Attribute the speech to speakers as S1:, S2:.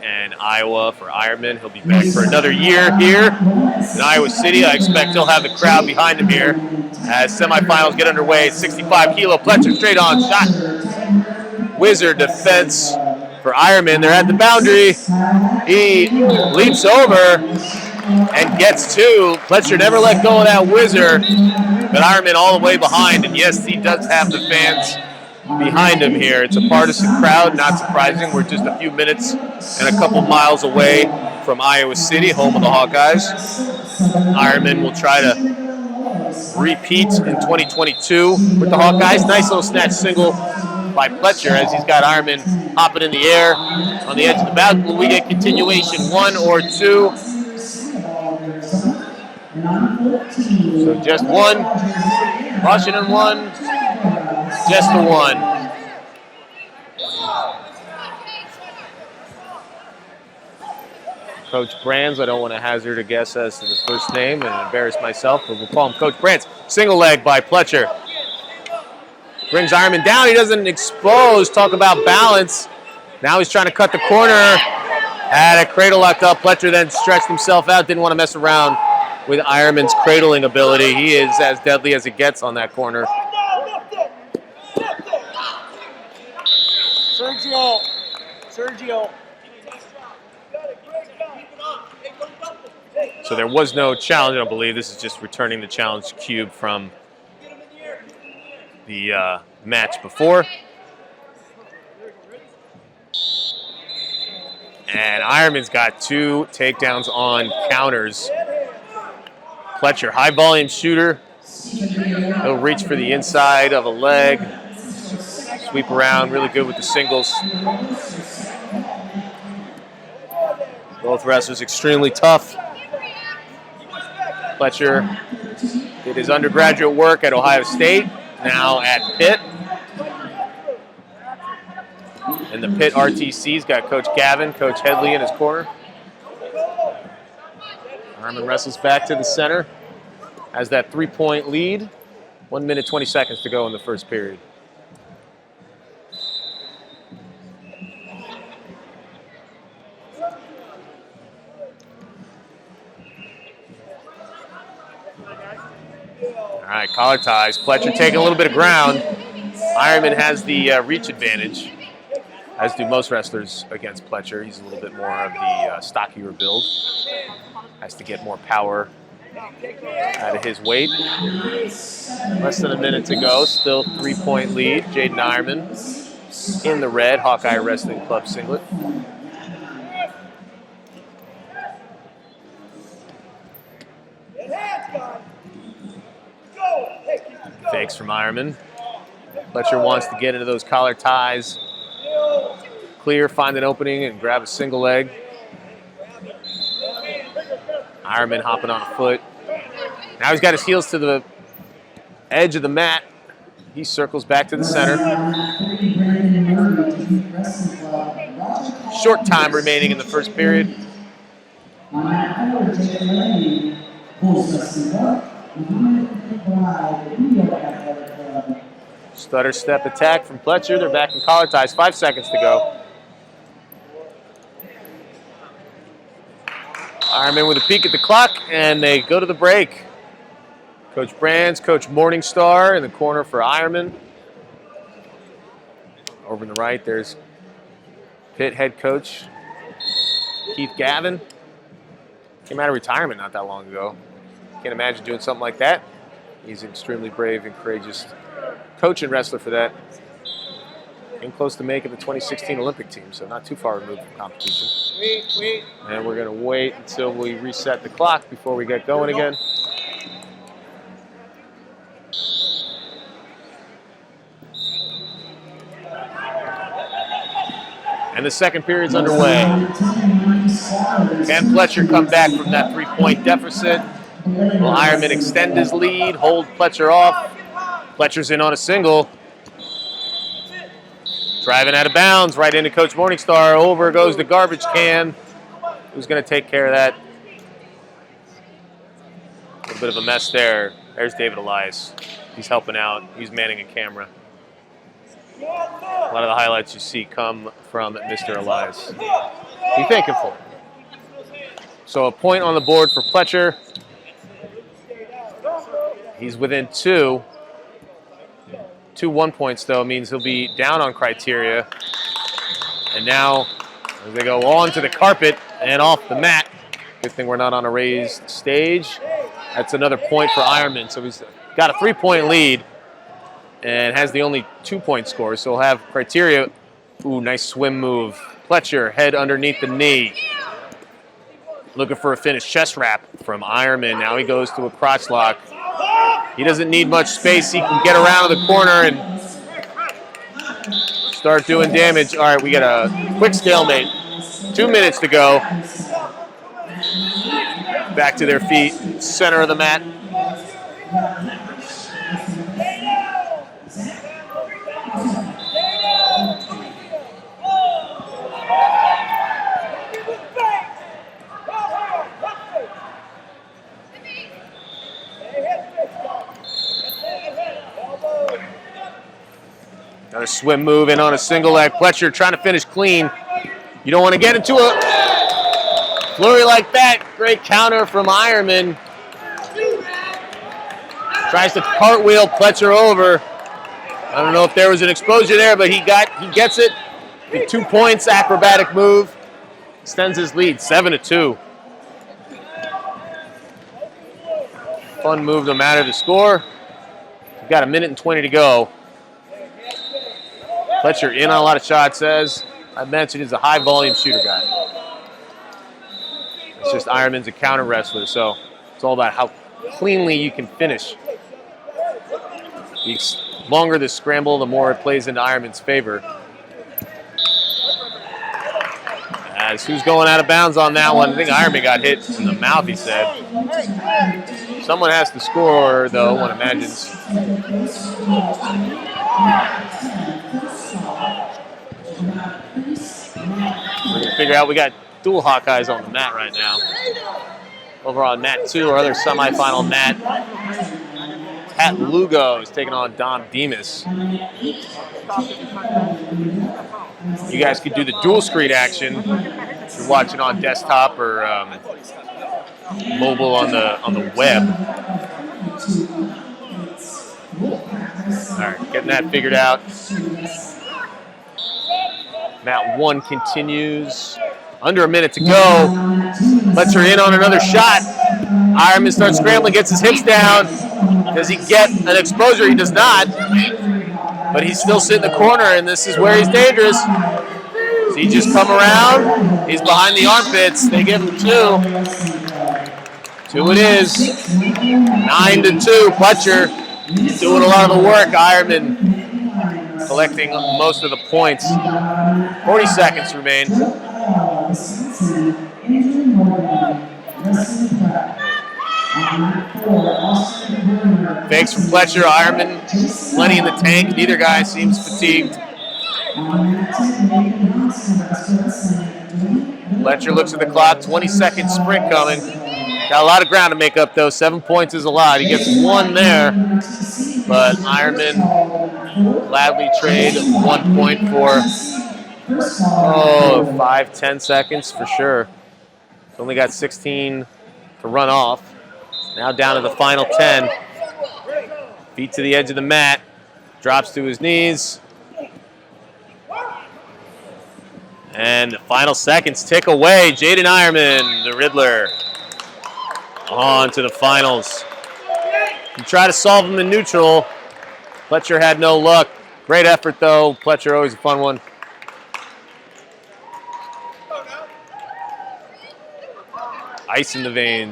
S1: and Iowa for Eierman. He'll be back for another year here in Iowa City. I expect he'll have the crowd behind him here as semifinals get underway. 65 kilo Pletcher straight on shot. Wizard defense for Eierman. They're at the boundary. He leaps over and gets two. Pletcher never let go of that whizzer, but Eierman all the way behind. And yes, he does have the fans behind him here. It's a partisan crowd, not surprising. We're just a few minutes and a couple miles away from Iowa City, home of the Hawkeyes. Eierman will try to repeat in 2022 with the Hawkeyes. Nice little snatch single by Pletcher as he's got Eierman hopping in the air on the edge of the basket. Will we get continuation, one or two? So just one. Washington one. Just the one. Coach Brands, I don't want to hazard a guess as to the first name and embarrass myself, but we'll call him Coach Brands. Single leg by Pletcher. Brings Eierman down. He doesn't expose. Talk about balance. Now he's trying to cut the corner. Had a cradle locked up. Pletcher then stretched himself out. Didn't want to mess around with Eierman's cradling ability. He is as deadly as it gets on that corner. Sergio. So there was no challenge, I don't believe. This is just returning the challenge cube from the match before. And Eierman's got two takedowns on counters. Pletcher, high volume shooter. He'll reach for the inside of a leg. Sweep around, really good with the singles. Both wrestlers extremely tough. Pletcher did his undergraduate work at Ohio State, now at Pitt. And the Pitt RTC's got Coach Gavin, Coach Headley in his corner. Eierman wrestles back to the center. Has that 3-point lead. 1 minute, 20 seconds to go in the first period. All right, collar ties. Pletcher taking a little bit of ground. Eierman has the reach advantage, as do most wrestlers against Pletcher. He's a little bit more of the stockier build. Has to get more power out of his weight. Less than a minute to go. Still 3-point lead. Jaydin Eierman in the red Hawkeye Wrestling Club singlet. Fakes from Eierman. Pletcher wants to get into those collar ties. Clear, find an opening, and grab a single leg. Eierman hopping on a foot. Now he's got his heels to the edge of the mat. He circles back to the center. Short time remaining in the first period. Stutter step attack from Pletcher. They're back in collar ties. 5 seconds to go. Eierman with a peek at the clock, and they go to the break. Coach Brands, Coach Morningstar in the corner for Eierman. Over on the right, there's Pitt head coach Keith Gavin. Came out of retirement not that long ago. Can't imagine doing something like that. He's an extremely brave and courageous coach and wrestler for that. Came close to making the 2016 Olympic team, so not too far removed from competition. And we're going to wait until we reset the clock before we get going again. And the second period's underway. Can Pletcher come back from that 3-point deficit? Will Eierman extend his lead, hold Pletcher off? Pletcher's in on a single. Driving out of bounds, right into Coach Morningstar. Over goes the garbage can. Who's going to take care of that? A little bit of a mess there. There's David Elias. He's helping out. He's manning a camera. A lot of the highlights you see come from Mr. Elias. be thinking for? So a point on the board for Pletcher. He's within 2. 2 1-points, though, means he'll be down on criteria. And now, as they go on to the carpet and off the mat, good thing we're not on a raised stage. That's another point for Eierman. So he's got a 3-point lead and has the only 2-point score. So he'll have criteria. Ooh, nice swim move. Pletcher, head underneath the knee. Looking for a finish chest wrap from Eierman. Now he goes to a crotch lock. He doesn't need much space. He can get around the corner and start doing damage. All right, we got a quick stalemate. 2 minutes to go. Back to their feet, center of the mat. Another swim move in on a single leg. Pletcher trying to finish clean. You don't want to get into a flurry like that. Great counter from Eierman. Tries to cartwheel Pletcher over. I don't know if there was an exposure there, but he gets it. 2 points, acrobatic move. Extends his lead, 7-2. Fun move no matter the score. We've got 1:20 to go. Pletcher in on a lot of shots, as I mentioned, he's a high volume shooter guy. It's just Eierman's a counter wrestler, so it's all about how cleanly you can finish. The longer the scramble, the more it plays into Eierman's favor. As who's going out of bounds on that one? I think Eierman got hit in the mouth, he said. Someone has to score, though, one imagines. We're going to figure out we got dual Hawkeyes on the mat right now. Over on mat 2, our other semifinal mat. Pat Lugo is taking on Dom Demas. You guys could do the dual screen action if you're watching on desktop or mobile on the web. All right, getting that figured out. Mat 1 continues. Under a minute to go. Pletcher in on another shot. Eierman starts scrambling, gets his hips down. Does he get an exposure? He does not. But he's still sitting in the corner, and this is where he's dangerous. So he just come around. He's behind the armpits. They give him 2. 2 it is. 9-2. Pletcher doing a lot of the work. Eierman collecting most of the points. 40 seconds remain. Fakes from Pletcher. Eierman plenty in the tank. Neither guy seems fatigued. Pletcher looks at the clock. 20-second sprint coming. Got a lot of ground to make up, though. 7 points is a lot. He gets 1 there. But Eierman gladly trade 1 point for 5-10 seconds for sure. He's only got 16 to run off. Now down to the final 10. Feet to the edge of the mat. Drops to his knees. And the final seconds tick away. Jaydin Eierman, the Riddler, on to the finals. You try to solve him in neutral. Pletcher had no luck. Great effort, though. Pletcher, always a fun one. Ice in the veins.